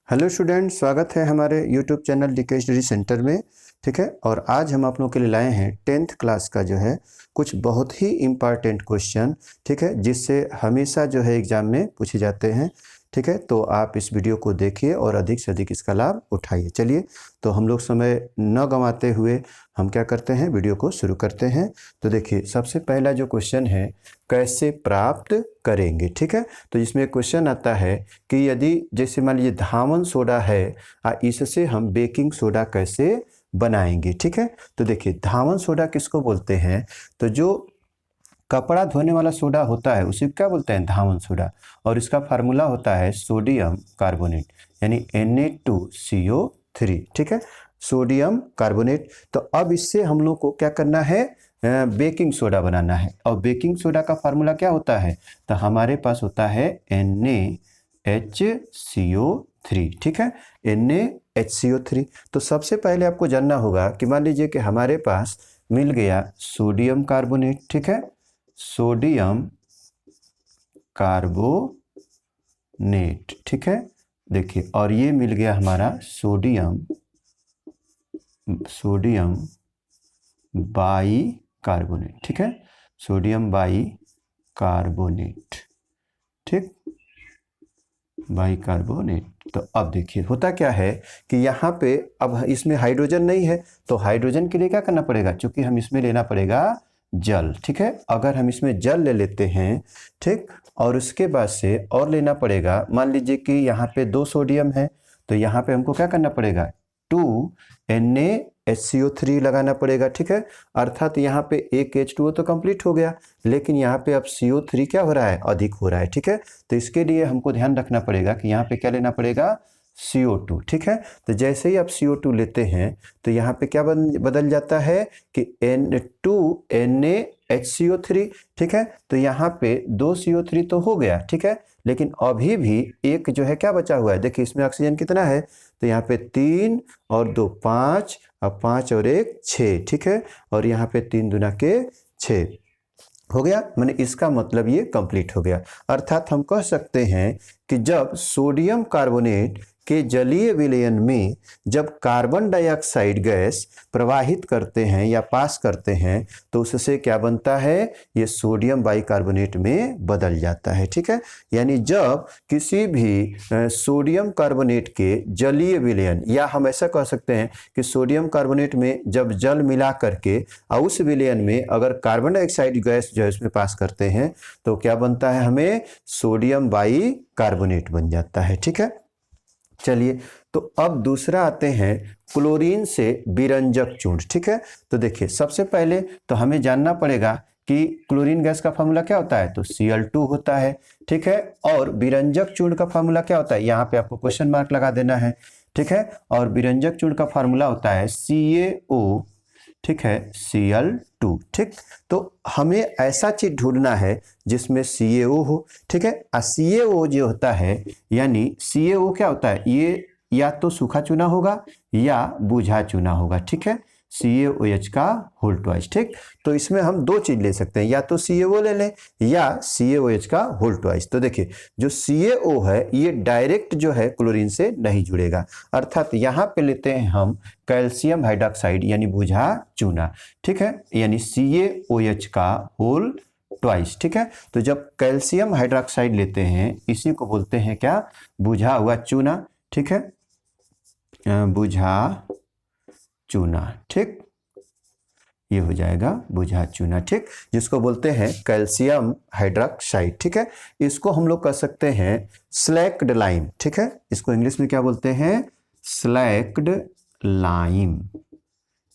Hello student, स्वागत है हमारे YouTube channel DK study centre में। ठीक है, और आज हम आप लोगों के लिए लाए हैं 10th क्लास का जो है कुछ बहुत ही इम्पॉर्टेंट क्वेश्चन। ठीक है, जिससे हमेशा जो है एग्जाम में पूछे जाते हैं। ठीक है, तो आप इस वीडियो को देखिए और अधिक से अधिक इसका लाभ उठाइए। चलिए, तो हम लोग समय न गंवाते हुए हम क्या करते हैं, वीडियो को शुरू करते हैं। तो देखिए, सबसे पहला जो क्वेश्चन है, कैसे प्राप्त करेंगे। ठीक है, तो इसमें क्वेश्चन आता है कि यदि जैसे मान लीजिए धावन सोडा है, इससे हम बेकिंग सोडा कैसे बनाएंगे। ठीक है, तो देखिए धावन सोडा किसको बोलते हैं, तो जो कपड़ा धोने वाला सोडा होता है उसे क्या बोलते हैं, धावन सोडा। और इसका फार्मूला होता है सोडियम कार्बोनेट, यानी Na2CO3। ठीक है, सोडियम कार्बोनेट। तो अब इससे हम लोग को क्या करना है, बेकिंग सोडा बनाना है। और बेकिंग सोडा का फार्मूला क्या होता है, तो हमारे पास होता है NaHCO3। ठीक है, NaHCO3। तो सबसे पहले आपको जानना होगा कि मान लीजिए कि हमारे पास मिल गया सोडियम कार्बोनेट। ठीक है, सोडियम कार्बोनेट। ठीक है, देखिए, और ये मिल गया हमारा सोडियम बाई कार्बोनेट। ठीक है, सोडियम बाई कार्बोनेट। ठीक, बाई कार्बोनेट। तो अब देखिए होता क्या है कि यहाँ पे अब इसमें हाइड्रोजन नहीं है, तो हाइड्रोजन के लिए क्या करना पड़ेगा, चूंकि हम इसमें लेना पड़ेगा जल। ठीक है, अगर हम इसमें जल ले लेते हैं, ठीक, और उसके बाद से और लेना पड़ेगा, मान लीजिए कि यहाँ पे 2 सोडियम है, तो यहाँ पे हमको क्या करना पड़ेगा, 2 NaHCO3 लगाना पड़ेगा। ठीक है, अर्थात यहाँ पे एक H2O तो कंप्लीट हो गया, लेकिन यहाँ पे अब CO3 क्या हो रहा है, अधिक हो रहा है। ठीक है, तो इसके लिए हमको ध्यान रखना पड़ेगा कि यहाँ पे क्या लेना पड़ेगा, CO2। ठीक है, तो जैसे ही आप CO2 लेते हैं तो यहाँ पे क्या बदल जाता है कि N2NaHCO3। ठीक है, तो यहाँ पे 2 CO3 तो हो गया। ठीक है, लेकिन अभी भी एक जो है क्या बचा हुआ है, देखिए इसमें ऑक्सीजन कितना है, तो यहाँ पे 3 और 2 5, अब 5 और 1 6। ठीक है, और यहाँ पे 3 दूना के 6 हो गया, मैंने इसका मतलब ये कंप्लीट हो गया। अर्थात हम कह सकते हैं कि जब सोडियम कार्बोनेट के जलीय विलयन में जब कार्बन डाइऑक्साइड गैस प्रवाहित करते हैं या पास करते हैं, तो उससे क्या बनता है, ये सोडियम बाइकार्बोनेट में बदल जाता है। ठीक है, यानी जब किसी भी सोडियम कार्बोनेट के जलीय विलयन, या हम ऐसा कह सकते हैं कि सोडियम कार्बोनेट में जब जल मिला करके और उस विलयन में अगर कार्बन डाइऑक्साइड गैस जो है उसमें पास करते हैं, तो क्या बनता है, हमें सोडियम बाइकार्बोनेट बन जाता है। ठीक है, चलिए, तो अब दूसरा आते हैं क्लोरीन से विरंजक चूर्ण। ठीक है, तो देखिए सबसे पहले तो हमें जानना पड़ेगा कि क्लोरीन गैस का फार्मूला क्या होता है, तो Cl2 होता है। ठीक है, और विरंजक चूर्ण का फार्मूला क्या होता है, यहाँ पे आपको क्वेश्चन मार्क लगा देना है। ठीक है, और विरंजक चूर्ण का फार्मूला होता है CaO। ठीक है, Cl2। ठीक, तो हमें ऐसा चीज ढूंढना है जिसमें CaO हो। ठीक है, CaO जो होता है, यानी CaO क्या होता है, ये या तो सूखा चूना होगा या बुझा चूना होगा। ठीक है, CaOH का होल ट्वाइस। ठीक, तो इसमें हम दो चीज ले सकते हैं, या तो CaO ले लें या CaOH का होल ट्वाइस। तो देखिए जो CaO है ये डायरेक्ट जो है क्लोरीन से नहीं जुड़ेगा, अर्थात यहाँ पे लेते हैं हम कैल्शियम हाइड्रोक्साइड यानी बुझा चूना। ठीक है, यानी CaOH का होल ट्वाइस। ठीक है, तो जब कैल्शियम हाइड्रोक्साइड लेते हैं इसी को बोलते हैं क्या, बुझा हुआ चूना। ठीक है, बुझा चूना। ठीक, ये हो जाएगा बुझा चूना। ठीक, जिसको बोलते हैं कैल्शियम हाइड्रोक्साइड। ठीक है, इसको हम लोग कह सकते हैं स्लैक्ड लाइम। ठीक है, इसको इंग्लिश में क्या बोलते हैं, स्लैक्ड लाइम।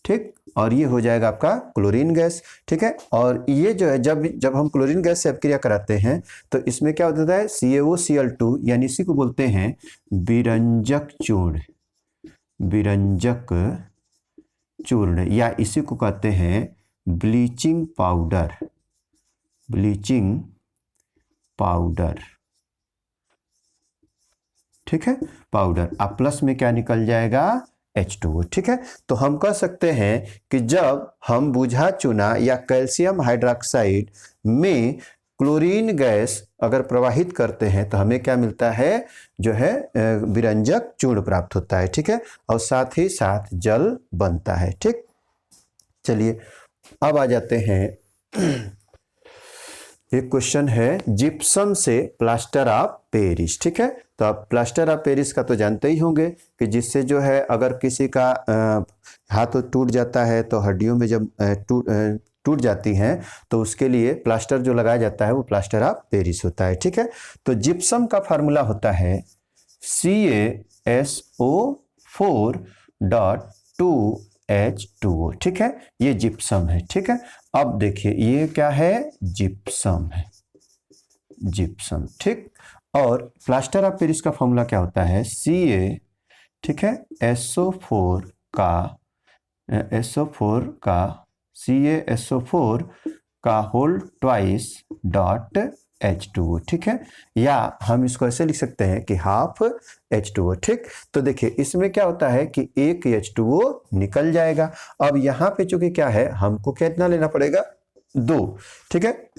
ठीक, और ये हो जाएगा आपका क्लोरीन गैस। ठीक है, और ये जो है जब हम क्लोरीन गैस से अपक्रिया कराते हैं तो इसमें क्या होता है, CaOCl2, यानी इसी को बोलते हैं विरंजक चूर्ण, विरंजक चूर्ण, या इसी को कहते हैं ब्लीचिंग पाउडर, ब्लीचिंग पाउडर। ठीक है, पाउडर, अब प्लस में क्या निकल जाएगा, H2O। ठीक है, तो हम कह सकते हैं कि जब हम बुझा चूना या कैल्शियम हाइड्रोक्साइड में क्लोरीन गैस अगर प्रवाहित करते हैं तो हमें क्या मिलता है, जो है विरंजक चूर्ण प्राप्त होता है, ठीक है, और साथ ही साथ जल बनता है। ठीक, चलिए अब आ जाते हैं, एक क्वेश्चन है जिप्सम से प्लास्टर ऑफ पेरिस। ठीक है, तो आप प्लास्टर ऑफ पेरिस का तो जानते ही होंगे कि जिससे जो है अगर किसी का हाथ टूट जाता है तो हड्डियों में जब टूट जाती हैं तो उसके लिए प्लास्टर जो लगाया जाता है वो प्लास्टर ऑफ पेरिस होता है। ठीक है, तो जिप्सम का फार्मूला होता है CaSO4.2H2O। ठीक है, ये जिप्सम है। ठीक है, अब देखिए ये क्या है, जिप्सम है, जिप्सम। ठीक, और प्लास्टर ऑफ पेरिस का फॉर्मूला क्या होता है, Ca, ठीक है, SO4 का CaSO4 का होल ट्वाइस डॉट H2O। ठीक है, या हम इसको ऐसे लिख सकते हैं कि हाफ H2O। ठीक, तो देखिए इसमें क्या होता है कि एक H2O निकल जाएगा। अब यहाँ पे चूंकि क्या है, हमको कितना लेना पड़ेगा, 2। ठीक है,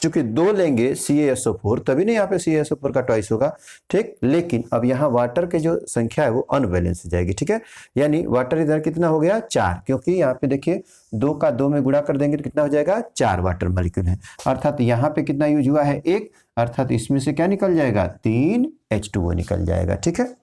चूंकि 2 लेंगे CaSO4 तभी नहीं यहाँ पे CaSO4 का ट्वाइस होगा। ठीक, लेकिन अब यहाँ वाटर के जो संख्या है वो अनबैलेंस हो जाएगी। ठीक है, यानी वाटर इधर कितना हो गया, 4, क्योंकि यहाँ पे देखिए 2 का 2 में गुणा कर देंगे तो कितना हो जाएगा, 4 वाटर मॉलिक्यूल है, अर्थात यहाँ पे कितना यूज हुआ है, 1, अर्थात इसमें से क्या निकल जाएगा, 3 H2O निकल जाएगा। ठीक है,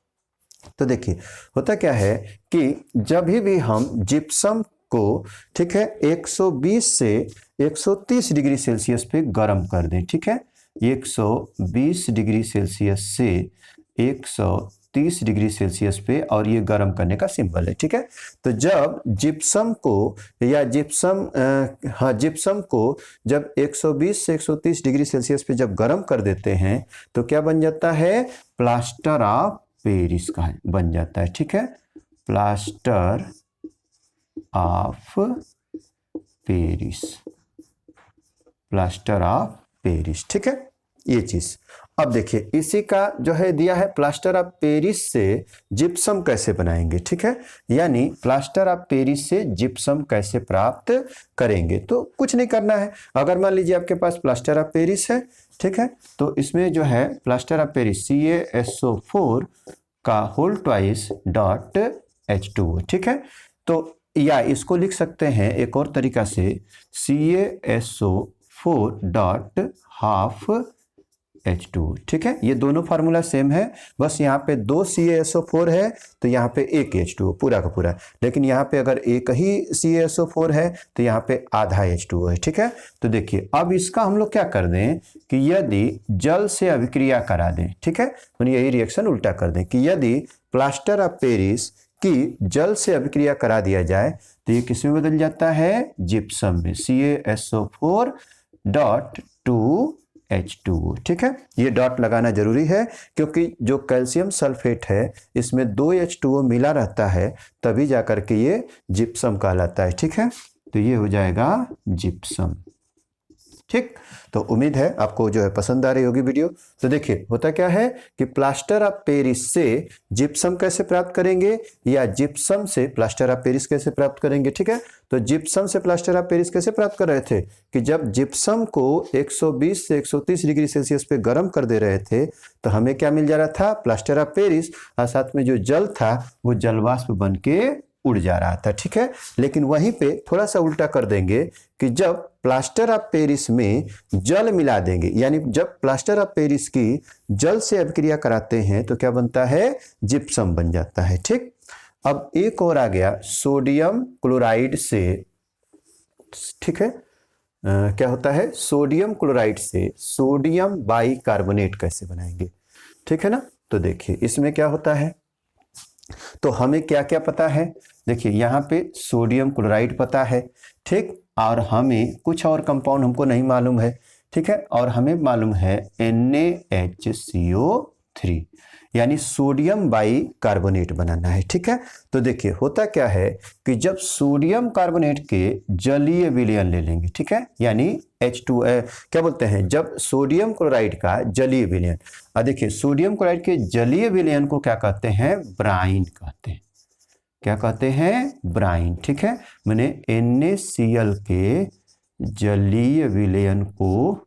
तो देखिए होता क्या है कि जब भी हम जिप्सम को, ठीक है, 120 से 130 डिग्री सेल्सियस पे गर्म कर दें। ठीक है, 120 डिग्री सेल्सियस से 130 डिग्री सेल्सियस पे, और ये गर्म करने का सिंबल है। ठीक है, तो जब जिप्सम को या जिप्सम को जब 120 से 130 डिग्री सेल्सियस पे जब गर्म कर देते हैं तो क्या बन जाता है, प्लास्टर ऑफ पेरिस का बन जाता है। ठीक है, plaster of Paris, plaster of Paris. ठीक है, ये चीज। अब देखिए इसी का जो है दिया है, प्लास्टर ऑफ पेरिस से जिप्सम कैसे बनाएंगे। ठीक है, यानी प्लास्टर ऑफ पेरिस से जिप्सम कैसे प्राप्त करेंगे, तो कुछ नहीं करना है। अगर मान लीजिए आपके पास प्लास्टर ऑफ पेरिस है, ठीक है, तो इसमें जो है प्लास्टर ऑफ पेरिस CaSO4 का होल ट्वाइस डॉट H2O। ठीक है, तो या इसको लिख सकते हैं एक और तरीका से, CaSO4 डॉट हाफ H2O। ठीक है, ये दोनों फार्मूला सेम है, बस यहाँ पे 2 CaSO4 है तो यहाँ पे 1 H2O पूरा का पूरा, लेकिन यहाँ पे अगर एक ही CaSO4 है तो यहाँ पे आधा H2O है। ठीक है, तो देखिए अब इसका हम लोग क्या कर दें कि यदि जल से अभिक्रिया करा दें, ठीक है, तो यही रिएक्शन उल्टा कर दें कि यदि प्लास्टर ऑफ पेरिस कि जल से अभिक्रिया करा दिया जाए तो ये किस में बदल जाता है, जिप्सम में, CaSO4 डॉट 2H2O। ठीक है, ये डॉट लगाना जरूरी है क्योंकि जो कैल्शियम सल्फेट है इसमें 2 H2O मिला रहता है, तभी जाकर के ये जिप्सम कहलाता है। ठीक है, तो ये हो जाएगा जिप्सम। ठीक, तो उम्मीद है आपको जो है पसंद आ रही होगी वीडियो। तो देखिए होता क्या है कि प्लास्टर ऑफ पेरिस से जिप्सम कैसे प्राप्त करेंगे या जिप्सम से प्लास्टर ऑफ पेरिस कैसे प्राप्त करेंगे। ठीक है, तो जिप्सम से प्लास्टर ऑफ पेरिस कैसे प्राप्त कर रहे थे कि जब जिप्सम को 120 से 130 डिग्री सेल्सियस पे गर्म कर दे रहे थे तो हमें क्या मिल जा रहा था, प्लास्टर ऑफ पेरिस, और साथ में जो जल था वो जलवाष्प बन के उड़ जा रहा था। ठीक है, लेकिन वहीं पे थोड़ा सा उल्टा कर देंगे कि जब प्लास्टर ऑफ पेरिस में जल मिला देंगे, यानी जब प्लास्टर ऑफ पेरिस की जल से अभिक्रिया कराते हैं तो क्या बनता है, जिप्सम बन जाता है। ठीक, अब एक और आ गया सोडियम क्लोराइड से। ठीक है, क्या होता है, सोडियम क्लोराइड से सोडियम बाइकार्बोनेट कैसे बनाएंगे। ठीक है ना, तो देखिए इसमें क्या होता है, तो हमें क्या क्या पता है, देखिए यहाँ पे सोडियम क्लोराइड पता है। ठीक, और हमें कुछ और कंपाउंड हमको नहीं मालूम है। ठीक है, और हमें मालूम है NaHCO3, यानी सोडियम बाइकार्बोनेट बनाना है। ठीक है, तो देखिए होता क्या है कि जब सोडियम कार्बोनेट के जलीय विलयन ले लेंगे, ठीक है, यानी H2 क्या बोलते हैं, जब सोडियम क्लोराइड का जलीय विलयन, देखिए सोडियम क्लोराइड के जलीय विलयन को क्या कहते हैं, ब्राइन कहते हैं। क्या कहते हैं, ब्राइन। ठीक है, मैंने NaCl के जलीय विलयन को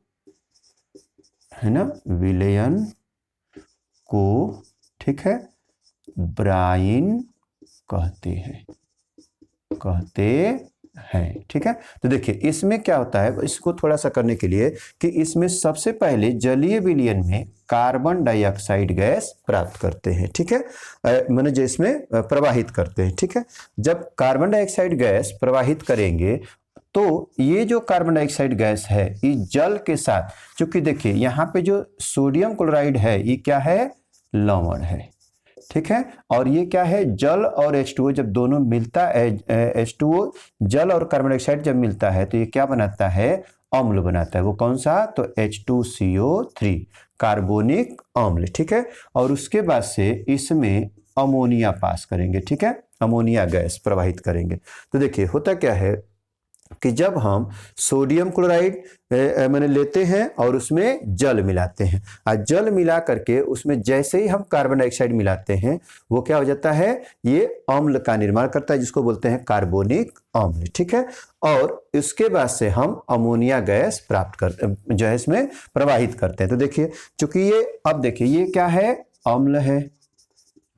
है ना, विलयन को, ठीक है, ब्राइन कहते हैं, ठीक है। तो देखिए इसमें क्या होता है, इसको थोड़ा सा करने के लिए कि इसमें सबसे पहले जलीय विलयन में कार्बन डाइऑक्साइड गैस प्राप्त करते हैं, ठीक है, मैंने जो इसमें प्रवाहित करते हैं, ठीक है। जब कार्बन डाइऑक्साइड गैस प्रवाहित करेंगे तो ये जो कार्बन डाइऑक्साइड गैस है ये जल के साथ, क्योंकि देखिए यहाँ पे जो सोडियम क्लोराइड है ये क्या है, लवण है, ठीक है, और ये क्या है, जल और H2O जब दोनों मिलता है, H2O जल और कार्बन डाइऑक्साइड जब मिलता है तो ये क्या बनाता है, अम्ल बनाता है। वो कौन सा, तो H2CO3 कार्बोनिक अम्ल, ठीक है। और उसके बाद से इसमें अमोनिया पास करेंगे, ठीक है, अमोनिया गैस प्रवाहित करेंगे। तो देखिए होता क्या है कि जब हम सोडियम क्लोराइड मैंने लेते हैं और उसमें जल मिलाते हैं, और जल मिला करके उसमें जैसे ही हम कार्बन डाइऑक्साइड मिलाते हैं वो क्या हो जाता है, ये अम्ल का निर्माण करता है जिसको बोलते हैं कार्बोनिक अम्ल, ठीक है। और इसके बाद से हम अमोनिया गैस प्राप्त कर जो है इसमें प्रवाहित करते हैं। तो देखिए चूंकि ये, अब देखिए ये क्या है, अम्ल है,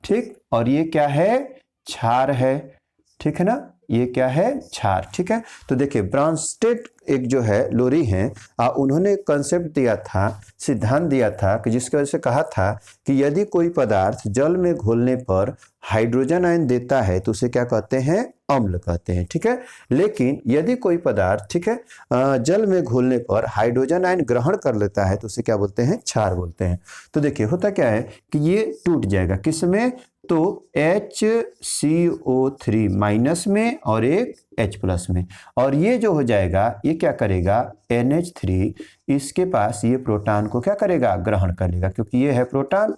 ठीक, और ये क्या है, क्षार है, ठीक है ना, ये क्या है, क्षार, ठीक है। तो देखिए ब्राउनस्टेड एक जो है लोरी हैं, उन्होंने कंसेप्ट दिया था, सिद्धांत दिया था कि जिसकी वजह से कहा था कि यदि कोई पदार्थ जल में घोलने पर हाइड्रोजन आयन देता है तो उसे क्या कहते हैं, अम्ल कहते हैं, ठीक है। लेकिन यदि कोई पदार्थ, ठीक है, जल में घोलने पर हाइड्रोजन आयन ग्रहण कर लेता है तो उसे क्या बोलते हैं, क्षार बोलते हैं। तो देखिए होता क्या है कि ये टूट जाएगा किसमें, तो HCO3 माइनस में और एक H प्लस में, और ये जो हो जाएगा ये क्या करेगा, NH3 इसके पास ये प्रोटॉन को क्या करेगा, ग्रहण कर लेगा, क्योंकि ये है प्रोटॉन,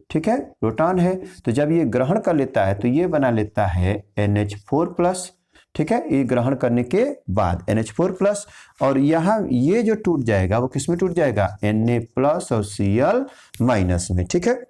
ठीक है, प्रोटॉन है। तो जब ये ग्रहण कर लेता है तो ये बना लेता है NH4 प्लस, ठीक है, ये ग्रहण करने के बाद NH4 प्लस, और यहाँ ये जो टूट जाएगा वो किस में टूट जाएगा, Na प्लस और Cl माइनस में, ठीक है।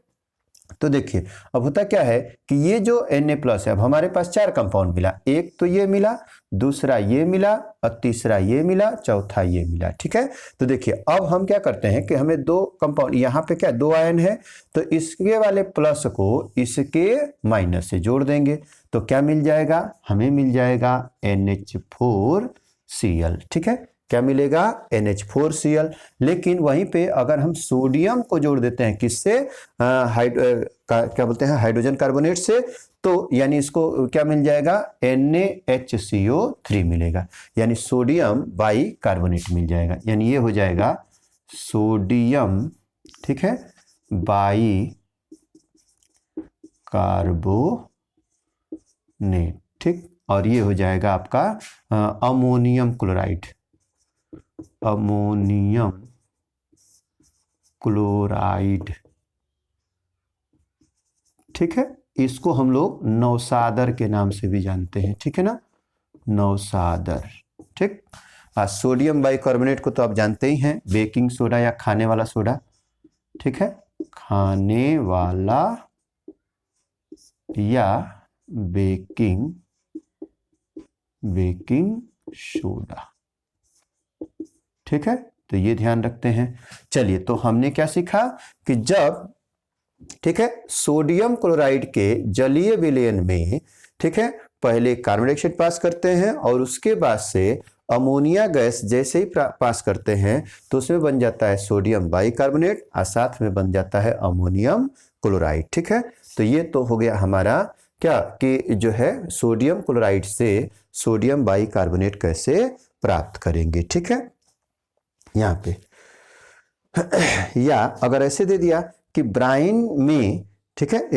तो देखिए अब होता क्या है कि ये जो Na प्लस है, अब हमारे पास 4 कंपाउंड मिला, एक तो ये मिला, दूसरा ये मिला, और तीसरा ये मिला, चौथा ये मिला, ठीक है। तो देखिए अब हम क्या करते हैं कि हमें 2 कंपाउंड, यहाँ पे क्या 2 आयन है, तो इसके वाले प्लस को इसके माइनस से जोड़ देंगे तो क्या मिल जाएगा, हमें मिल जाएगा NH4Cl, ठीक है, क्या मिलेगा, NH4Cl। लेकिन वहीं पे अगर हम सोडियम को जोड़ देते हैं किससे, क्या बोलते हैं, हाइड्रोजन कार्बोनेट से, तो यानी इसको क्या मिल जाएगा, NaHCO3 मिलेगा, यानी सोडियम बाई कार्बोनेट मिल जाएगा, यानी ये हो जाएगा सोडियम, ठीक है, बाई कार्बोनेट, ठीक, और ये हो जाएगा आपका अमोनियम क्लोराइड, अमोनियम क्लोराइड, ठीक है। इसको हम लोग नौसादर के नाम से भी जानते हैं, ठीक है ना, नौसादर, ठीक। सोडियम बाइकार्बोनेट को तो आप जानते ही हैं, बेकिंग सोडा या खाने वाला सोडा, ठीक है, खाने वाला या बेकिंग सोडा, ठीक है। तो ये ध्यान रखते हैं। चलिए तो हमने क्या सीखा कि जब, ठीक है, सोडियम क्लोराइड के जलीय विलयन में, ठीक है, पहले कार्बन डाइऑक्साइड पास करते हैं और उसके बाद से अमोनिया गैस जैसे ही पास करते हैं तो उसमें बन जाता है सोडियम बाइकार्बोनेट और साथ में बन जाता है अमोनियम क्लोराइड, ठीक है। तो ये तो हो गया हमारा क्या कि जो है सोडियम क्लोराइड से सोडियम बाइकार्बोनेट कैसे प्राप्त करेंगे, ठीक है, यहाँ पे। या अगर ऐसे दे दिया कि ब्राइन में, ठीक है,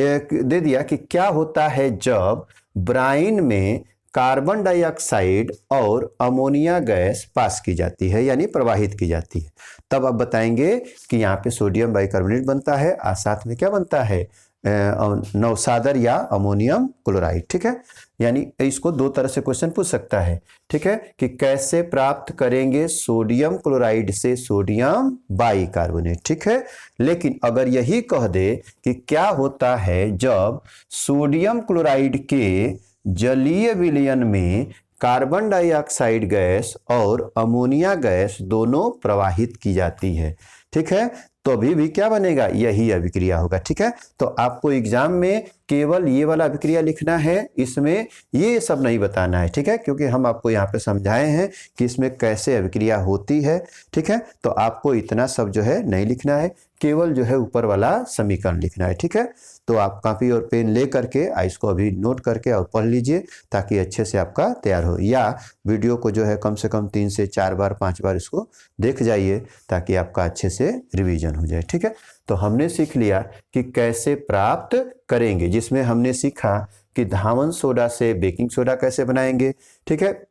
दे दिया कि क्या होता है जब ब्राइन में कार्बन डाइऑक्साइड और अमोनिया गैस पास की जाती है यानी प्रवाहित की जाती है, तब आप बताएंगे कि यहाँ पे सोडियम बाइकार्बोनेट बनता है और साथ में क्या बनता है, नौसादर या अमोनियम क्लोराइड, ठीक है। यानी इसको 2 तरह से क्वेश्चन पूछ सकता है, ठीक है, कि कैसे प्राप्त करेंगे सोडियम क्लोराइड से सोडियम बाइकार्बोनेट, ठीक है। लेकिन अगर यही कह दे कि क्या होता है जब सोडियम क्लोराइड के जलीय विलयन में कार्बन डाइऑक्साइड गैस और अमोनिया गैस दोनों प्रवाहित की जाती है, ठीक है, तो अभी भी क्या बनेगा, यही अभिक्रिया होगा। ठीक है, तो आपको एग्जाम में केवल ये वाला अभिक्रिया लिखना है, इसमें ये सब नहीं बताना है। ठीक है, क्योंकि हम आपको यहाँ पे समझाए हैं कि इसमें कैसे अभिक्रिया होती है। ठीक है, तो आपको इतना सब जो है नहीं लिखना है, केवल जो है ऊपर वाला समीकरण लिखना है। ठीक है, तो आप कॉपी और पेन ले करके इसको अभी नोट करके और पढ़ लीजिए, ताकि अच्छे से आपका तैयार हो। या वीडियो को जो है कम से कम 3 से 4 बार 5 बार इसको देख जाइए, ताकि आपका अच्छे से रिवीजन हो जाए। ठीक है, तो हमने सीख लिया कि कैसे प्राप्त करेंगे, जिसमें हमने सीखा कि धावन सोडा से बेकिंग सोडा कैसे बनाएंगे। ठीक है,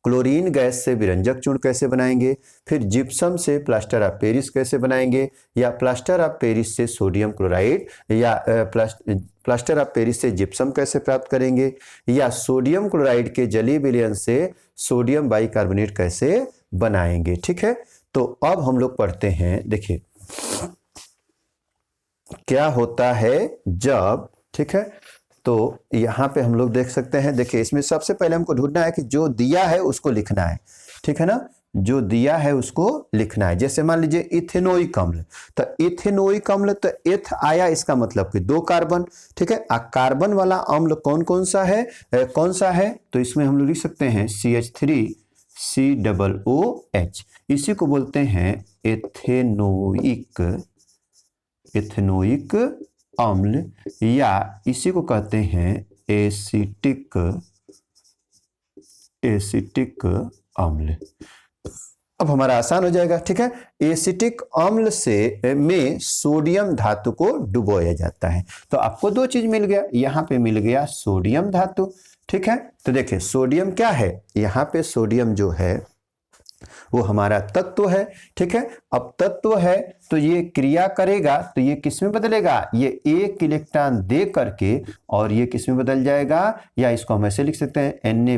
क्लोरीन गैस से विरंजक चूर्ण कैसे बनाएंगे, फिर जिप्सम से प्लास्टर ऑफ पेरिस कैसे बनाएंगे, या प्लास्टर ऑफ पेरिस से सोडियम क्लोराइड, या प्लास्टर ऑफ पेरिस से जिप्सम कैसे प्राप्त करेंगे, या सोडियम क्लोराइड के जलीय विलयन से सोडियम बाइकार्बोनेट कैसे बनाएंगे। ठीक है, तो अब हम लोग पढ़ते हैं, देखिए क्या होता है जब, ठीक है, तो यहाँ पे हम लोग देख सकते हैं। देखिए इसमें सबसे पहले हमको ढूंढना है कि जो दिया है उसको लिखना है। ठीक है ना, जो दिया है उसको लिखना है। जैसे मान लीजिए इथेनोइक अम्ल, तो इथेनोइक अम्ल, तो एथ आया, इसका मतलब कि 2 कार्बन। ठीक है, कार्बन वाला अम्ल कौन कौन सा है, तो इसमें हम लोग लिख सकते हैं CH3COOH, इसी को बोलते हैं एथेनोइक अम्ल, या इसी को कहते हैं एसिटिक अम्ल। अब हमारा आसान हो जाएगा। ठीक है, एसिटिक अम्ल से में सोडियम धातु को डुबोया जाता है। तो आपको 2 चीज मिल गया, यहाँ पे मिल गया सोडियम धातु। ठीक है, तो देखिए सोडियम क्या है, यहाँ पे सोडियम जो है वो हमारा तत्व है। ठीक है, अब तत्व है तो ये क्रिया करेगा, तो ये किस में बदलेगा, ये 1 इलेक्ट्रॉन दे करके, और ये किस में बदल जाएगा, या इसको हम ऐसे लिख सकते हैं Na++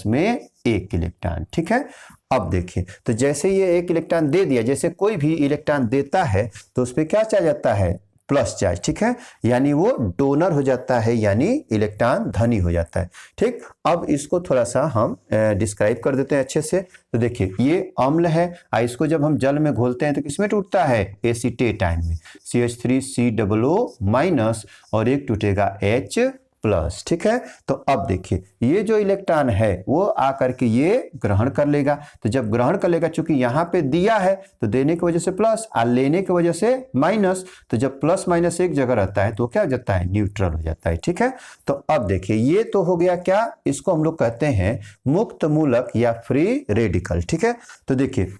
में 1 इलेक्ट्रॉन। ठीक है, अब देखिए, तो जैसे ये 1 इलेक्ट्रॉन दे दिया, जैसे कोई भी इलेक्ट्रॉन देता है तो उस पर क्या चार्ज आता है, प्लस चार्ज। ठीक है, यानी वो डोनर हो जाता है, यानी इलेक्ट्रॉन धनी हो जाता है। ठीक, अब इसको थोड़ा सा हम डिस्क्राइब कर देते हैं अच्छे से। तो देखिए ये अम्ल है, इसको जब हम जल में घोलते हैं तो किसमें टूटता है, एसीटेट आयन में, CH3COO- और एक टूटेगा H+। ठीक है, तो अब देखिए ये जो इलेक्ट्रॉन है वो आकर के ये ग्रहण कर लेगा। तो जब ग्रहण कर लेगा, चूंकि यहाँ पे दिया है तो देने की वजह से प्लस और लेने की वजह से माइनस, तो जब प्लस माइनस एक जगह रहता है तो क्या हो जाता है, न्यूट्रल हो जाता है। ठीक है, तो अब देखिए ये तो हो गया क्या, इसको हम लोग कहते हैं मुक्त मूलक या फ्री रेडिकल। ठीक है, तो देखिए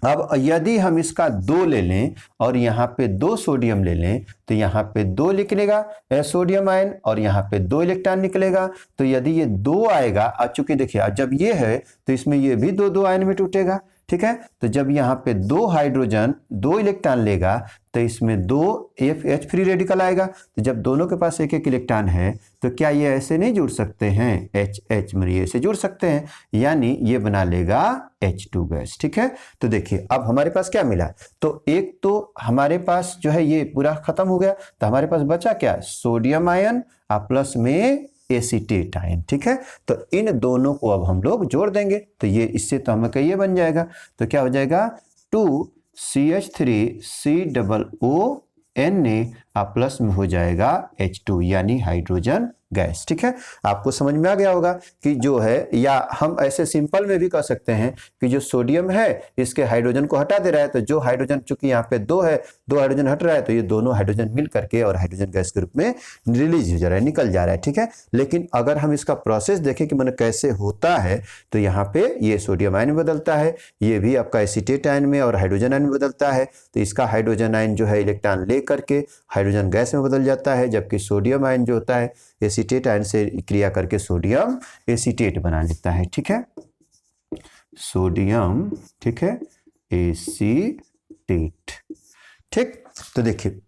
अब यदि हम इसका 2 ले लें और यहाँ पे 2 सोडियम ले लें, तो यहाँ पे 2 निकलेगा सोडियम आयन, और यहाँ पे 2 इलेक्ट्रॉन निकलेगा। तो यदि ये 2 आएगा, चूंकि देखिए जब ये है तो इसमें ये भी 2 आयन में टूटेगा। ठीक है, तो जब यहाँ पे 2 हाइड्रोजन 2 इलेक्ट्रॉन लेगा तो इसमें 2 H फ्री रेडिकल आएगा। तो जब दोनों के पास 1 इलेक्ट्रॉन है तो क्या ये ऐसे नहीं जुड़ सकते हैं, H में ये ऐसे जुड़ सकते हैं, यानी ये बना लेगा H2 गैस। ठीक है, तो देखिए अब हमारे पास क्या मिला, तो एक तो हमारे पास जो है ये पूरा खत्म हो गया, तो हमारे पास बचा क्या, सोडियम आयन प्लस में एसीटेट आयन। ठीक है, तो इन दोनों को अब हम लोग जोड़ देंगे, तो ये इससे तो हमें ये बन जाएगा, तो क्या हो जाएगा 2CH3COO प्लस में हो जाएगा H2, यानी हाइड्रोजन गैस। ठीक है, आपको समझ में आ गया होगा कि जो है, या हम ऐसे सिंपल में भी कह सकते हैं कि जो सोडियम है इसके हाइड्रोजन को हटा दे रहा है, तो जो हाइड्रोजन चूंकि यहाँ पे 2 है, 2 हाइड्रोजन हट रहा है, तो ये दोनों हाइड्रोजन मिल करके और हाइड्रोजन गैस के रूप में रिलीज हो जा रहा है, निकल जा रहा है। ठीक है, लेकिन अगर हम इसका प्रोसेस देखें कि मैंने कैसे होता है, तो यहाँ पे ये सोडियम आयन में बदलता है, ये भी आपका एसीटेट आयन में और हाइड्रोजन आयन में बदलता है। तो इसका हाइड्रोजन आयन जो है इलेक्ट्रॉन ले करके हाइड्रोजन गैस में बदल जाता है, जबकि सोडियम आयन जो होता है एसीटेट आयन से क्रिया करके सोडियम एसीटेट बना लेता है। ठीक है, सोडियम, ठीक है, एसीटेट। ठीक, तो देखिए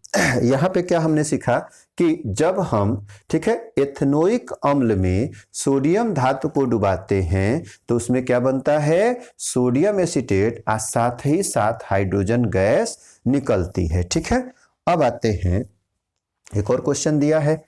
यहाँ पे क्या हमने सीखा कि जब हम, ठीक है, एथेनोइक अम्ल में सोडियम धातु को डुबाते हैं तो उसमें क्या बनता है, सोडियम एसीटेट और साथ ही साथ हाइड्रोजन गैस निकलती है। ठीक है, अब आते हैं एक और क्वेश्चन दिया है।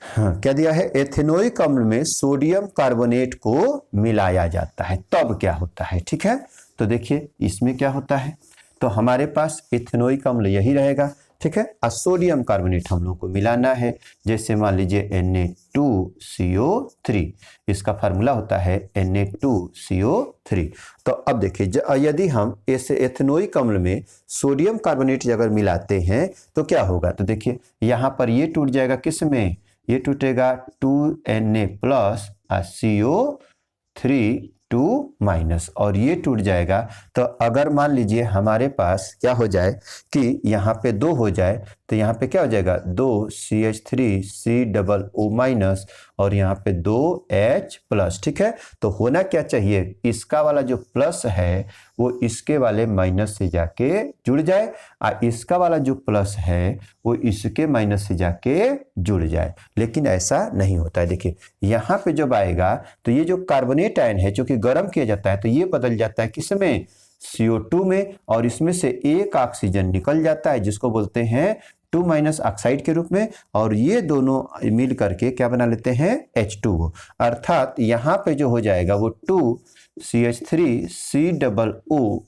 हाँ, क्या दिया है, एथेनोइक अम्ल में सोडियम कार्बोनेट को मिलाया जाता है तब क्या होता है। ठीक है, तो देखिए इसमें क्या होता है, तो हमारे पास इथेनोइक अम्ल यही रहेगा, ठीक है। और सोडियम कार्बोनेट हम लोग को मिलाना है, जैसे मान लीजिए Na2CO3, इसका फार्मूला होता है Na2CO3। तो अब देखिए यदि हम इस एथेनोइक अम्ल में सोडियम कार्बोनेट अगर मिलाते हैं तो क्या होगा, तो देखिए यहाँ पर ये टूट जाएगा, किस में, ये टूटेगा 2Na प्लस CO3 2 माइनस, और ये टूट जाएगा। तो अगर मान लीजिए हमारे पास क्या हो जाए कि यहाँ पे 2 हो जाए, तो यहाँ पे क्या हो जाएगा 2CH3COO माइनस और यहाँ पे 2H प्लस, ठीक है। तो होना क्या चाहिए, इसका वाला जो प्लस है वो इसके वाले माइनस से जाके जुड़ जाए, और इसका वाला जो प्लस है वो इसके माइनस से जाके जुड़ जाए, लेकिन ऐसा नहीं होता है। देखिए यहाँ पे जब आएगा तो ये जो कार्बोनेट आयन है जो कि गर्म किया जाता है तो ये बदल जाता है किसमें, CO2 में, और इसमें से एक ऑक्सीजन निकल जाता है जिसको बोलते हैं 2 माइनस ऑक्साइड के रूप में, और ये दोनों मिल करके क्या बना लेते हैं H2O। अर्थात यहाँ पे जो हो जाएगा वो 2CH3COO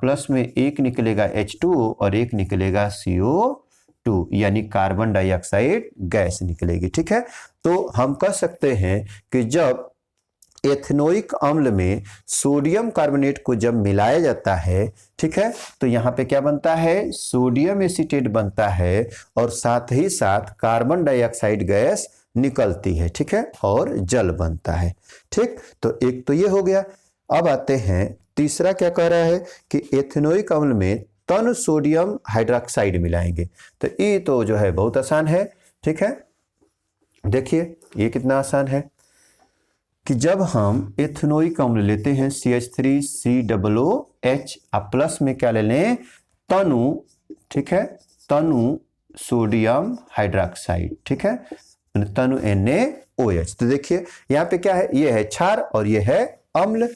प्लस में एक निकलेगा H2O और एक निकलेगा CO2, यानी कार्बन डाइऑक्साइड गैस निकलेगी, ठीक है। तो हम कह सकते हैं कि जब एथेनोइक अम्ल में सोडियम कार्बोनेट को जब मिलाया जाता है, ठीक है, तो यहाँ पे क्या बनता है, सोडियम एसीटेट बनता है और साथ ही साथ कार्बन डाइऑक्साइड गैस निकलती है, ठीक है, और जल बनता है, ठीक। तो एक तो ये हो गया। अब आते हैं तीसरा, क्या कह रहा है कि एथेनोइक अम्ल में तन सोडियम हाइड्रोक्साइड मिलाएंगे। तो ये तो जो है बहुत आसान है, ठीक है। देखिए ये कितना आसान है कि जब हम एथेनोइक अम्ल लेते हैं CH3COOH प्लस में क्या ले लें, तनु, ठीक है, तनु सोडियम हाइड्रोक्साइड, ठीक है, तनु NaOH। तो देखिए यहाँ पे क्या है, ये है क्षार और ये है अम्ल,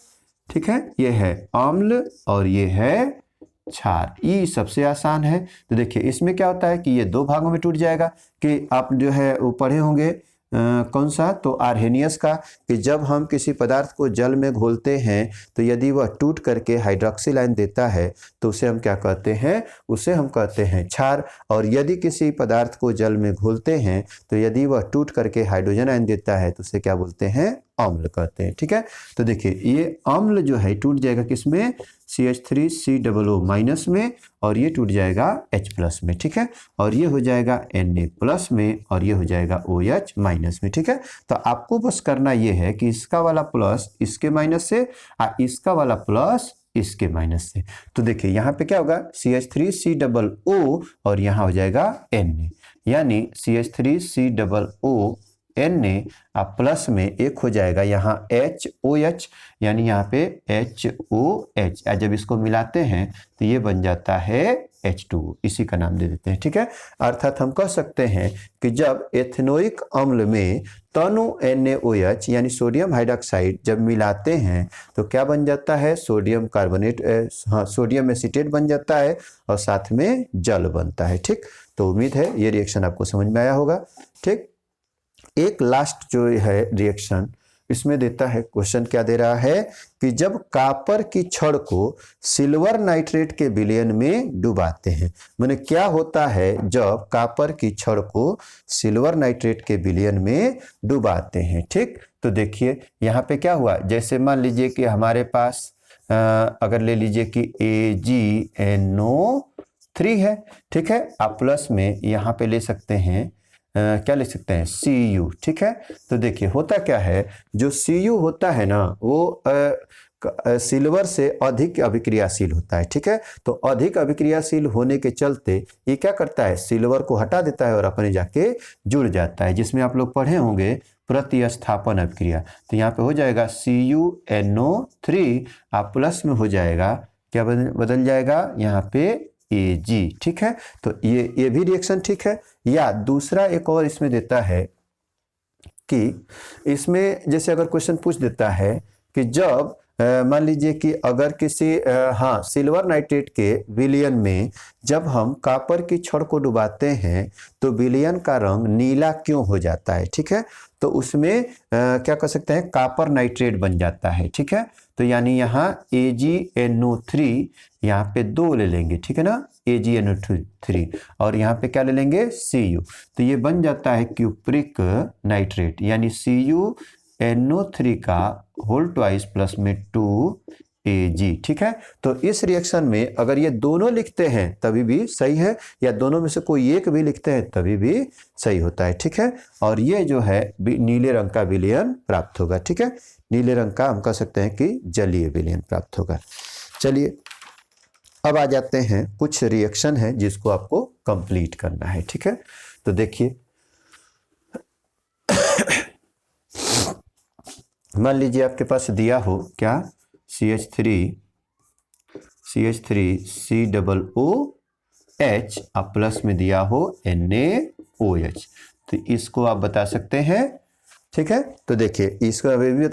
ठीक है, ये है अम्ल और ये है क्षार, ये सबसे आसान है। तो देखिए इसमें क्या होता है कि ये दो भागों में टूट जाएगा, कि आप जो है वो पढ़े होंगे कौन सा, तो आर्हेनियस का, कि जब हम किसी पदार्थ को जल में घोलते हैं तो यदि वह टूट करके हाइड्रोक्सिल आयन देता है तो उसे हम क्या कहते हैं, उसे हम कहते हैं क्षार। और यदि किसी पदार्थ को जल में घोलते हैं तो यदि वह टूट करके हाइड्रोजन आयन देता है तो उसे क्या बोलते हैं, अम्ल कहते हैं, ठीक है। तो देखिए ये अम्ल जो है टूट जाएगा किसमें, CH3COO माइनस में, और ये टूट जाएगा H प्लस में, ठीक है, और ये हो जाएगा Na प्लस में, और ये हो जाएगा OH माइनस में, ठीक है। तो आपको बस करना ये है कि इसका वाला प्लस इसके माइनस से और इसका वाला प्लस इसके माइनस से। तो देखिए यहाँ पे क्या होगा, CH3COO और यहाँ हो जाएगा Na, यानी CH3COO Na प्लस में एक हो जाएगा यहाँ HOH, यानी यहाँ पे HOH, जब इसको मिलाते हैं तो ये बन जाता है H2O, इसी का नाम दे देते हैं, ठीक है। अर्थात हम कह सकते हैं कि जब एथेनोइक अम्ल में तनु NaOH यानी सोडियम हाइड्रोक्साइड जब मिलाते हैं तो क्या बन जाता है, सोडियम कार्बोनेट, हाँ सोडियम एसीटेट बन जाता है और साथ में जल बनता है, ठीक। तो उम्मीद है ये रिएक्शन आपको समझ में आया होगा, ठीक। एक लास्ट जो है रिएक्शन इसमें देता है, क्वेश्चन क्या दे रहा है कि जब कॉपर की छड़ को सिल्वर नाइट्रेट के विलयन में डुबाते हैं, माने क्या होता है जब कॉपर की छड़ को सिल्वर नाइट्रेट के विलयन में डुबाते हैं, ठीक। तो देखिए यहाँ पे क्या हुआ, जैसे मान लीजिए कि हमारे पास अगर ले लीजिए कि AgNO3 है, ठीक है, आप प्लस में यहाँ पे ले सकते हैं क्या ले सकते हैं, Cu, ठीक है। तो देखिए होता क्या है, जो Cu होता है ना वो सिल्वर से अधिक अभिक्रियाशील होता है, ठीक है। तो अधिक अभिक्रियाशील होने के चलते ये क्या करता है, सिल्वर को हटा देता है और अपने जाके जुड़ जाता है, जिसमें आप लोग पढ़े होंगे प्रतिस्थापन अभिक्रिया। तो यहाँ पे हो जाएगा CuNO3 आप प्लस में हो जाएगा, क्या बदल जाएगा यहाँ पे Ag, ठीक है। तो ये भी रिएक्शन ठीक है। या दूसरा एक और इसमें देता है कि इसमें जैसे अगर क्वेश्चन पूछ देता है कि जब मान लीजिए कि अगर किसी हाँ सिल्वर नाइट्रेट के विलयन में जब हम कॉपर की छड़ को डुबाते हैं तो विलयन का रंग नीला क्यों हो जाता है, ठीक है। तो उसमें क्या कर सकते हैं, कॉपर नाइट्रेट बन जाता है, ठीक है। तो यानी यहाँ AgNO3 यहाँ पे 2 ले लेंगे, ठीक है ना, AgNO3 और यहाँ पे क्या ले लेंगे Cu, तो ये बन जाता है क्यूप्रिक नाइट्रेट, यानी CuNO3 का होल ट्वाइस प्लस में 2Ag, ठीक है। तो इस रिएक्शन में अगर ये दोनों लिखते हैं तभी भी सही है, या दोनों में से कोई एक भी लिखते हैं तभी भी सही होता है, ठीक है। और ये जो है नीले रंग का विलयन प्राप्त होगा, ठीक है। नीले रंग का हम कह सकते हैं कि जलीय विलयन प्राप्त होगा। चलिए अब आ जाते हैं, कुछ रिएक्शन है जिसको आपको कंप्लीट करना है, ठीक है। तो देखिए मान लीजिए आपके पास दिया हो क्या, CH3COOH अब प्लस में दिया हो NaOH, तो इसको आप बता सकते हैं, ठीक है। तो देखिए इसको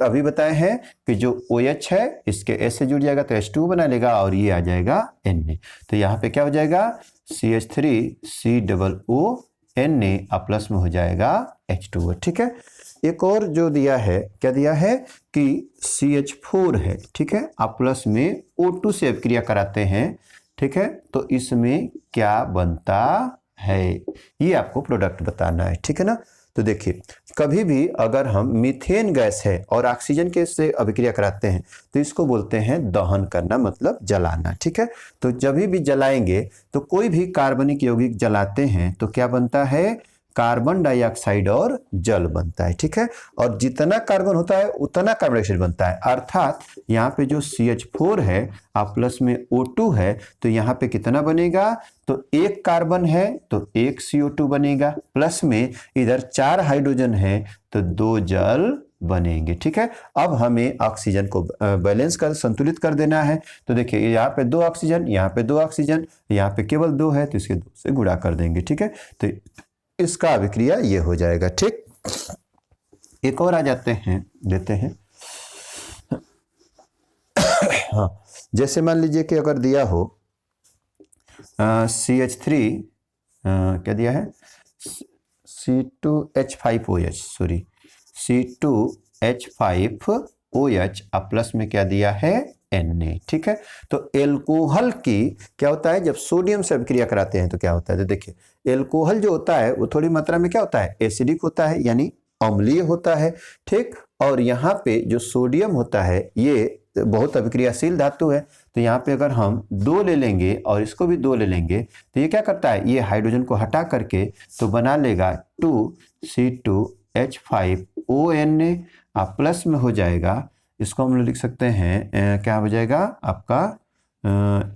अभी बताए हैं कि जो OH है इसके S से जुड़ जाएगा तो H2 बना लेगा और ये आ जाएगा Na, तो यहाँ पे क्या हो जाएगा CH3COONA अब प्लस में हो जाएगा H2O, ठीक है। एक और जो दिया है, क्या दिया है कि CH4 है, ठीक है, आप प्लस में O2 से अभिक्रिया कराते हैं, ठीक है, तो इसमें क्या बनता है ये आपको प्रोडक्ट बताना है, ठीक है ना। तो देखिए कभी भी अगर हम मीथेन गैस है और ऑक्सीजन के से अभिक्रिया कराते हैं तो इसको बोलते हैं दहन करना, मतलब जलाना, ठीक है। तो जब भी जलाएंगे तो कोई भी कार्बनिक यौगिक जलाते हैं तो क्या बनता है, कार्बन डाइऑक्साइड और जल बनता है, ठीक है। और जितना कार्बन होता है उतना कार्बन डाइऑक्साइड बनता है, अर्थात यहाँ पे जो CH4 है आप प्लस में O2 है तो यहाँ पे कितना बनेगा, तो एक कार्बन है तो एक CO2 बनेगा, प्लस में इधर 4 हाइड्रोजन है तो 2 जल बनेंगे, ठीक है। अब हमें ऑक्सीजन को बैलेंस कर संतुलित कर देना है, तो देखिए यहाँ पे 2 ऑक्सीजन, यहाँ पे 2 ऑक्सीजन, यहाँ पे केवल 2 है तो इसके 2 से गुणा कर देंगे, ठीक है। तो इसका अभिक्रिया ये हो जाएगा, ठीक। एक और आ जाते हैं, देते हैं हाँ, जैसे मान लीजिए कि अगर दिया हो CH3 क्या दिया है C2H5OH, सॉरी C2H5OH अब प्लस में क्या दिया है Na, ठीक है। तो एल्कोहल की क्या होता है, जब सोडियम से अभिक्रिया कराते हैं तो क्या होता है, तो देखिए एल्कोहल जो होता है वो थोड़ी मात्रा में क्या होता है, एसिडिक होता है, यानी अम्लीय होता है, ठीक। और यहाँ पे जो सोडियम होता है ये बहुत अभिक्रियाशील धातु है, तो यहाँ पे अगर हम 2 ले लेंगे और इसको भी 2 ले लेंगे तो ये क्या करता है, ये हाइड्रोजन को हटा करके तो बना लेगा 2C2H5ONA अब प्लस में हो जाएगा, इसको हम लोग लिख सकते हैं क्या हो जाएगा आपका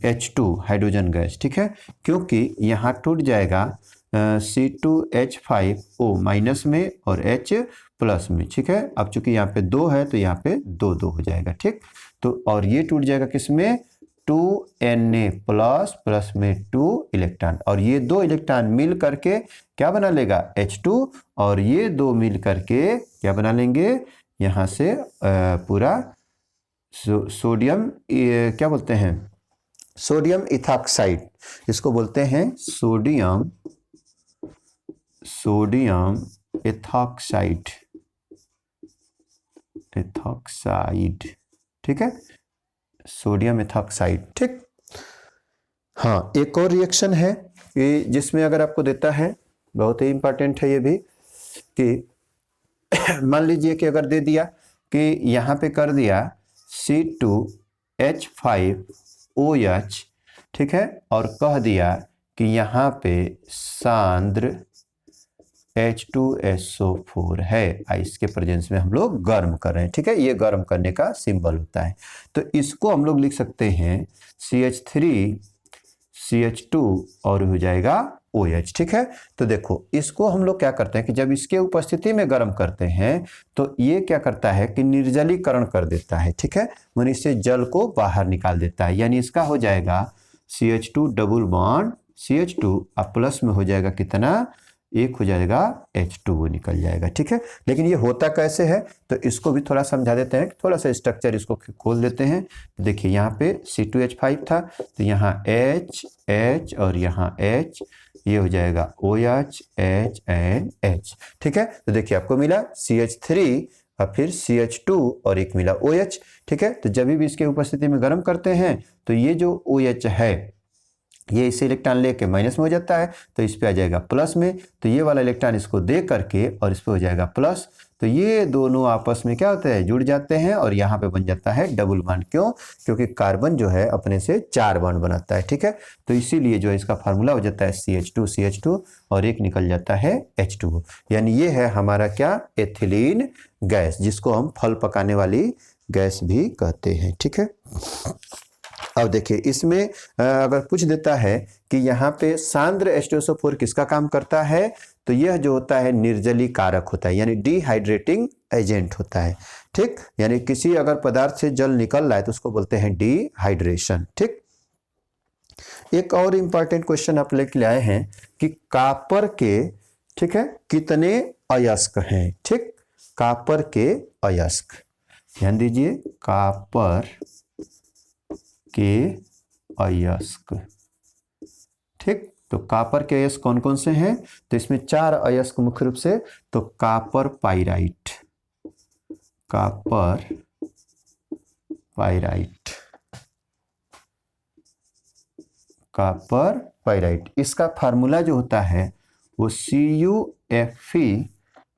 H2 हाइड्रोजन गैस, ठीक है, क्योंकि यहाँ टूट जाएगा C2H5O माइनस में और H प्लस में, ठीक है। अब चूंकि यहाँ पे 2 है तो यहाँ पे 2 हो जाएगा, ठीक। तो और ये टूट जाएगा किसमें, 2Na प्लस प्लस में 2 इलेक्ट्रॉन, और ये 2 इलेक्ट्रॉन मिल करके क्या बना लेगा H2, और ये 2 मिल करके क्या बना लेंगे, यहाँ से पूरा सोडियम क्या बोलते हैं, सोडियम इथॉक्साइड, इसको बोलते हैं सोडियम इथॉक्साइड, ठीक है, सोडियम इथॉक्साइड, ठीक। हाँ, एक और रिएक्शन है कि जिसमें अगर आपको देता है, बहुत ही इंपॉर्टेंट है ये भी, कि मान लीजिए कि अगर दे दिया कि यहाँ पे कर दिया C2H5OH, ठीक है, और कह दिया कि यहाँ पे सांद्र H2SO4 है, इसके प्रेजेंस में हम लोग गर्म कर रहे हैं, ठीक है, ये गर्म करने का सिंबल होता है। तो इसको हम लोग लिख सकते हैं CH3CH2 और हो जाएगा OH, ठीक है। तो देखो इसको हम लोग क्या करते हैं कि जब इसके उपस्थिति में गर्म करते हैं तो ये क्या करता है कि निर्जलीकरण कर देता है, ठीक है, यानी इससे जल को बाहर निकाल देता है, यानी इसका हो जाएगा CH2 डबल बॉन्ड CH2 अब प्लस में हो जाएगा कितना एक हो जाएगा H2O निकल जाएगा, ठीक है। लेकिन ये होता कैसे है तो इसको भी थोड़ा समझा देते हैं, थोड़ा सा स्ट्रक्चर इसको खोल देते हैं। देखिए यहाँ पे C2H5 था तो यहाँ H H और यहाँ H, ये हो जाएगा OH H एंड H, ठीक है। तो देखिए आपको मिला CH3 और फिर CH2 और एक मिला OH, ठीक है। तो जब भी इसके उपस्थिति में गर्म करते हैं तो ये जो OH है ये इसे इलेक्ट्रॉन लेके माइनस में हो जाता है तो इस पे आ जाएगा प्लस में, तो ये वाला इलेक्ट्रॉन इसको दे करके और इस पे हो जाएगा प्लस, तो ये दोनों आपस में क्या होता है जुड़ जाते हैं और यहाँ पे बन जाता है डबल बॉन्ड। क्यों? क्योंकि कार्बन जो है अपने से 4 बॉन्ड बनाता है, ठीक है। तो इसीलिए जो है इसका फार्मूला हो जाता है CH2 और एक निकल जाता है H2O, यानी ये है हमारा क्या एथिलीन गैस, जिसको हम फल पकाने वाली गैस भी कहते हैं, ठीक है। अब देखिए इसमें अगर पूछ देता है कि यहाँ पे सांद्र H2SO4 किसका काम करता है तो यह जो होता है निर्जलीकारक होता है, यानी डिहाइड्रेटिंग एजेंट होता है, ठीक। यानी किसी अगर पदार्थ से जल निकल रहा है तो उसको बोलते हैं डिहाइड्रेशन, ठीक। एक और इंपॉर्टेंट क्वेश्चन आप लेके आए हैं कि कॉपर के, ठीक है, कितने अयस्क हैं, ठीक। कॉपर के अयस्क, ध्यान दीजिए, कॉपर के अयस्क, ठीक। तो कॉपर के अयस्क कौन कौन से हैं तो इसमें 4 अयस्क मुख्य रूप से, तो copper pyrite, copper pyrite, copper pyrite, इसका फार्मूला जो होता है वो CuFe,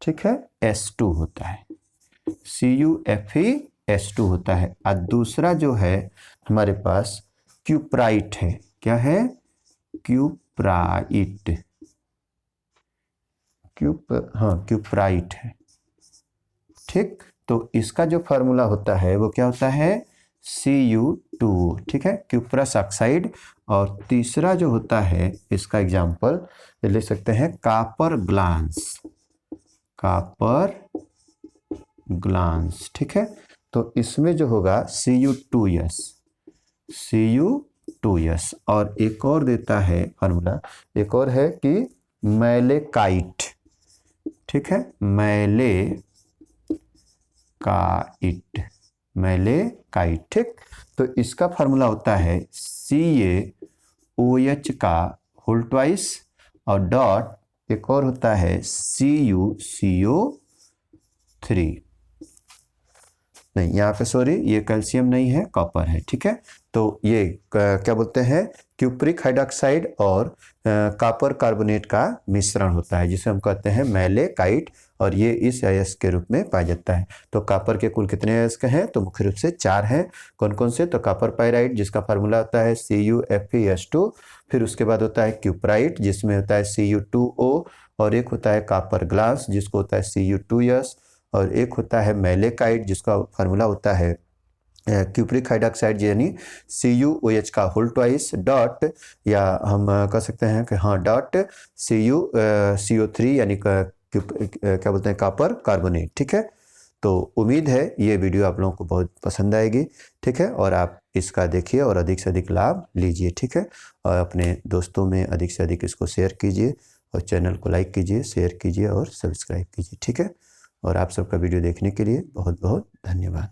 ठीक है, S2 होता है, CuFe H2 होता है। और दूसरा जो है हमारे पास क्यूप्राइट है, क्या है, क्यूप्राइट, क्यूप्राइट है, ठीक। तो इसका जो फार्मूला होता है वो क्या होता है Cu2, ठीक है, क्यूप्रस ऑक्साइड। और तीसरा जो होता है इसका एग्जाम्पल ले सकते हैं कॉपर ग्लांस, कॉपर ग्लांस, ठीक है। तो इसमें जो होगा Cu2S, Cu2S। और एक और देता है फार्मूला, एक और है कि मैलेकाइट, ठीक है, मैलेकाइट, मैलेकाइट, ठीक। तो इसका फार्मूला होता है CaOH का होल ट्वाइस और डॉट एक और होता है CuCO3, नहीं यहाँ पे सॉरी ये कैल्शियम नहीं है, कॉपर है, ठीक है। तो ये क्या बोलते हैं क्यूप्रिक हाइड्रोक्साइड और कॉपर कार्बोनेट का मिश्रण होता है जिसे हम कहते हैं मैलेकाइट, और ये इस अयस्क के रूप में पाया जाता है। तो कॉपर के कुल कितने अयस्क हैं तो मुख्य रूप से 4 हैं, कौन कौन से, तो कॉपर पाइराइट जिसका फार्मूला होता है CuFeS2, फिर उसके बाद होता है क्यूप्राइट जिसमें होता है Cu2O, और एक होता है कॉपर ग्लास जिसको होता है Cu2S, और एक होता है मैलेकाइट जिसका फार्मूला होता है क्यूप्रिक हाइड्रोक्साइड यानी CuOH का होल ट्वाइस डॉट, या हम कह सकते हैं कि हाँ डॉट CuCO3 यानी क्या बोलते हैं कॉपर कार्बोनेट, ठीक है। तो उम्मीद है ये वीडियो आप लोगों को बहुत पसंद आएगी, ठीक है, और आप इसका देखिए और अधिक से अधिक लाभ लीजिए, ठीक है। और अपने दोस्तों में अधिक से अधिक इसको शेयर कीजिए और चैनल को लाइक कीजिए, शेयर कीजिए और सब्सक्राइब कीजिए, ठीक है। और आप सबका वीडियो देखने के लिए बहुत बहुत धन्यवाद।